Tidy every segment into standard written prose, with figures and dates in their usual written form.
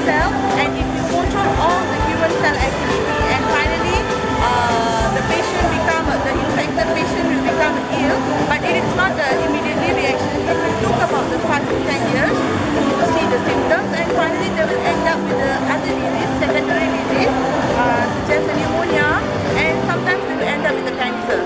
cell, and it will control all the human cell activity. And finally, the infected patient will become ill, but it is not the immediately reaction. It will took about the 5 to 10 years to see the symptoms, and finally they will end up with the other disease, secondary disease, such as pneumonia, and sometimes they will end up with the cancer.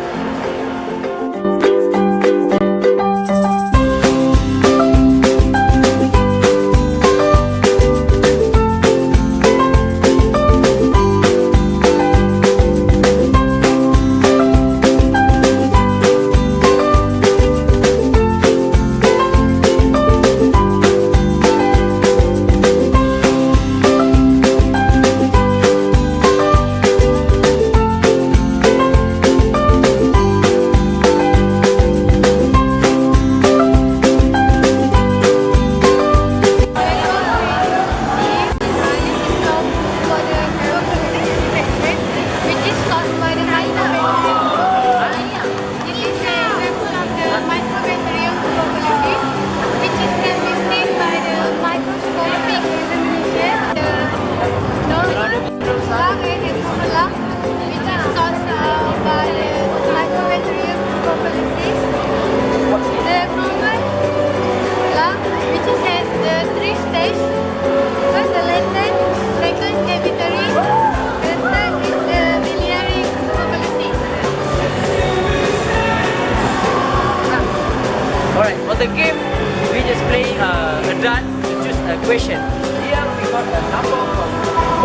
Alright, for the game, we just play a dart to choose a question. Here we got a number from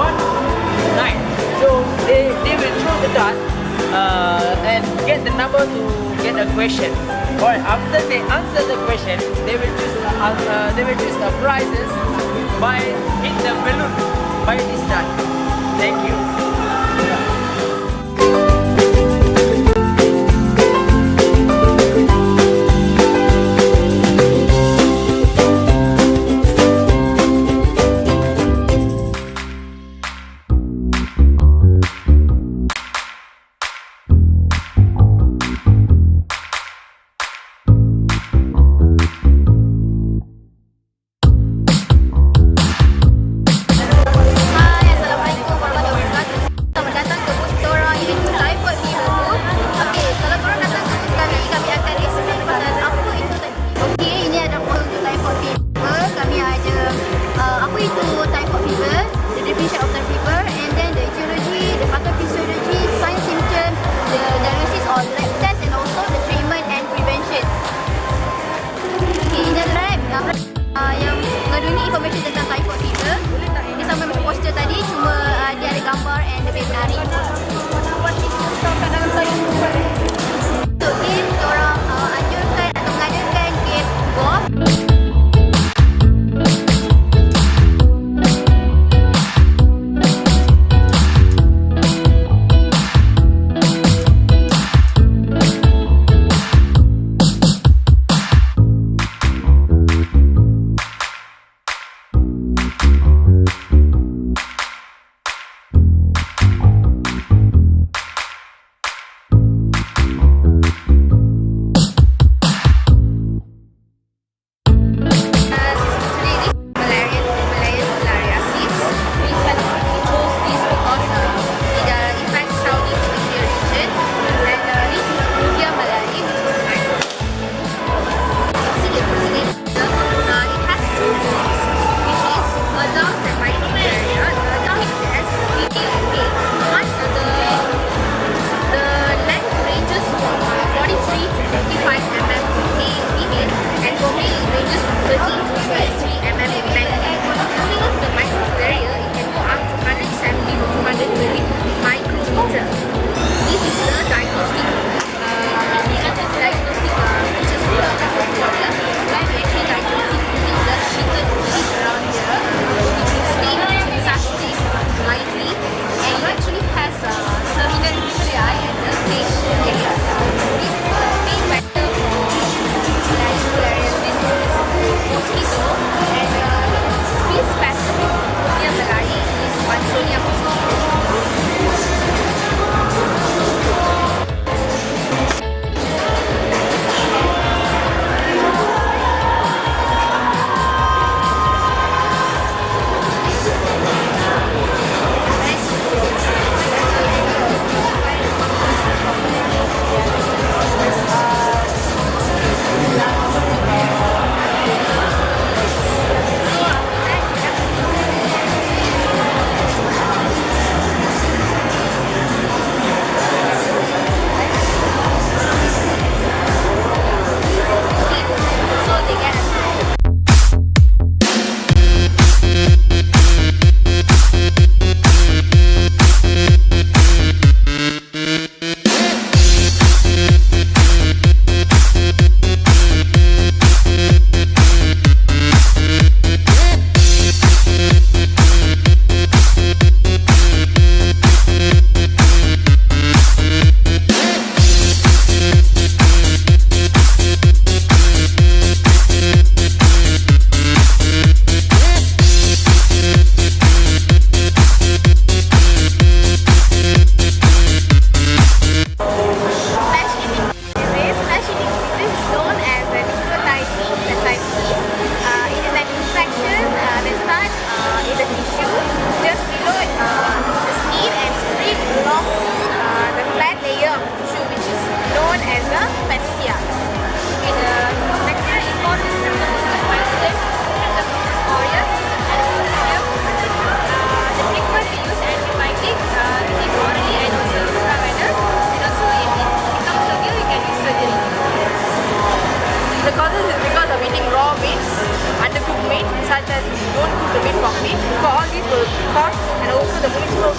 1 to 9. So they will throw the dart and get the number to get a question. Alright, after they answer the question, they will choose the prizes by hit the balloon by this dart. Thank you.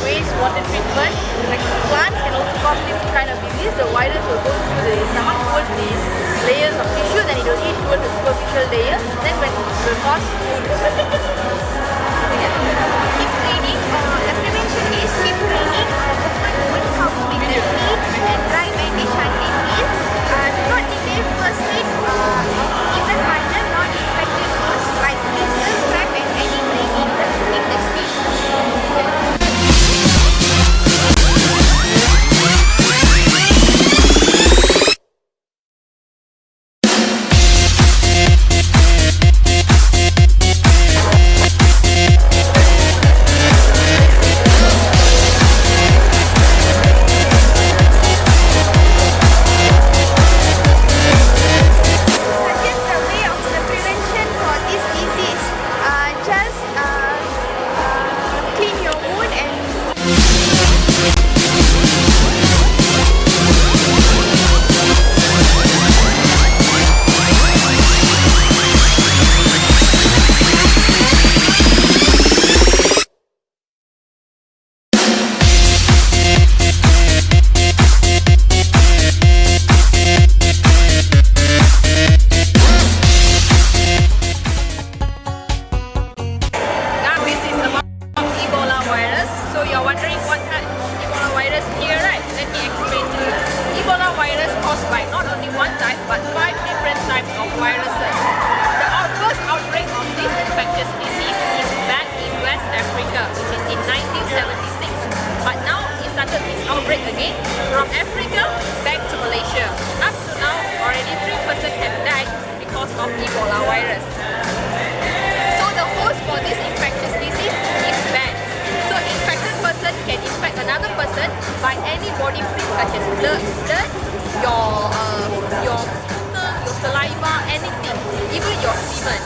wastewater treatment, like plants can also cause this kind of disease. The virus will go through the stomach towards the layers of tissue, then it will eat towards the superficial layer, then when it will cause wounds. Keep cleaning. The prevention is keep cleaning. Open comes with the clean and dry bandage until heal. Do not delay first aid. Even minor non-infected wounds like blisters, crack and any bleeding in the skin. Again from Africa back to Malaysia. Up to now, already 3% have died because of Ebola virus. So the host for this infectious disease is bats. So infected person can infect another person by any body fluid such as blood, your sputum, your saliva, anything, even your semen.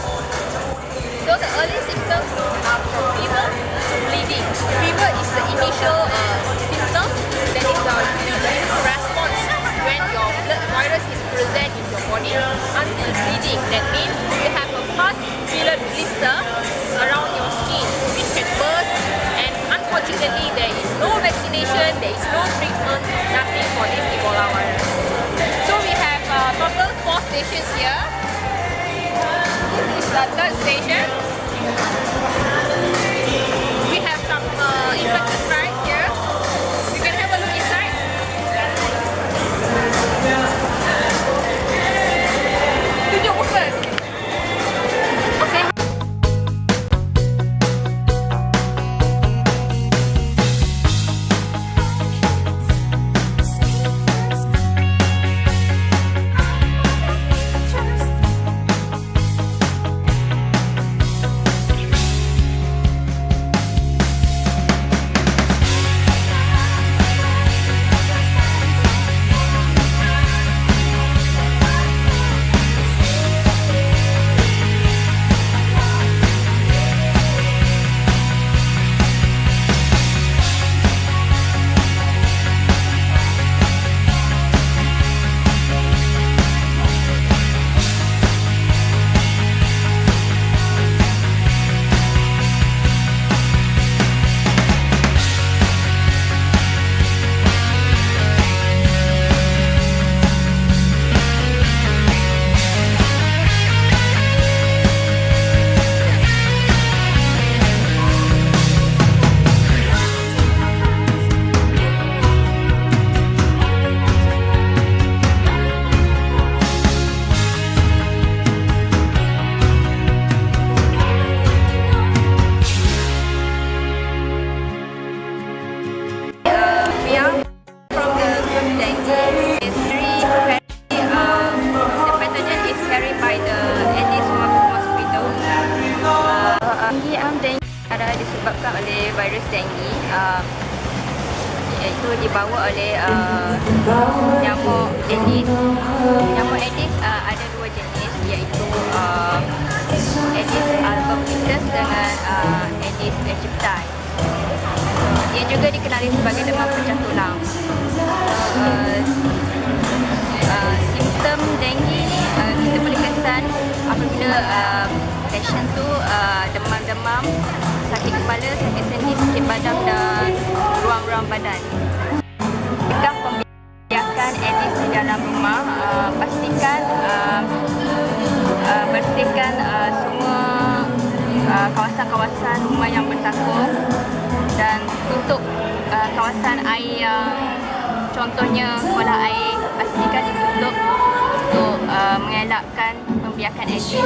So the early symptoms are from fever to bleeding. Fever is the initial symptom. That is the immune response when your blood virus is present in your body until bleeding. That means you have a pus filled blister around your skin which can burst, and unfortunately there is no vaccination, there is no treatment, nothing for this Ebola virus. So we have total 4 stations here. This is the third station. We have some infectious right here. You can have a look inside. Tunjuk muka. Okay. Disebabkan oleh virus dengue, iaitu dibawa oleh nyamuk Aedes. Nyamuk Aedes ada 2 jenis, iaitu Aedes albopictus dengan Aedes aegypti. Dia juga dikenali sebagai demam pecah tulang. Simptom dengue ni kita boleh kesan apabila patient tu demam-demam, sakit kepala, sakit sendi, sakit badan dan seluruh badan. Jika pembiakan Aedes di dalam rumah, pastikan bersihkan semua kawasan-kawasan rumah yang bertakung dan tutup kawasan air yang contohnya kolam air, pastikan ditutup untuk mengelakkan pembiakan Aedes.